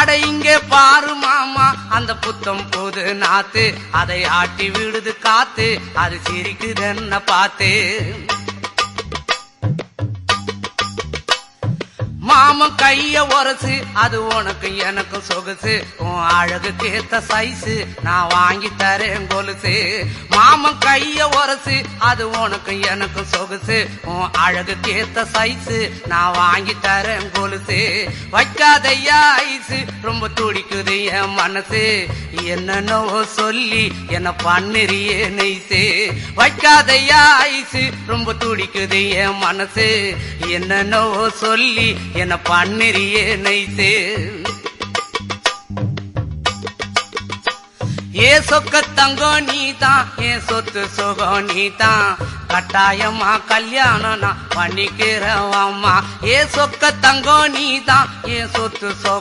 அட இங்கே பாரு மாமா அந்த புத்தம் போது நாத்து அதை ஆட்டி விடுது காத்து அது சிரிக்குதுன்ன பார்த்து மாமன் கைய உரசு அது உனக்கு எனக்கு சொகுசு உன் அழகுக்கு ஏத்த சைஸு நான் வாங்கி தரேன் கொலுசு மாமன் கைய உரசு அது உனக்கு எனக்கு சொகுசு உன் அழகுக்கு ஏத்த சைஸு நான் வாங்கி தரேன் கொலுசு வைக்காதையா ஐசு ரொம்ப துடிக்குது என் மனசு என்னன்னோ சொல்லி என்ன பண்ணிரியே நெய்சு வைக்காதையா ஐசு ரொம்ப துடிக்குது என் மனசு என்னன்னோ சொல்லி என்ன பண்ணிரியே நைசே ஏ சொக்க தங்கம் நீதான் என் சொத்து சுகம் நீதான் கட்டாயமா கல்யாணம் நான் பண்ணிக்கிறவம்மா ஏ சொக்க தங்கம் நீதான் என் சொத்து சுகம்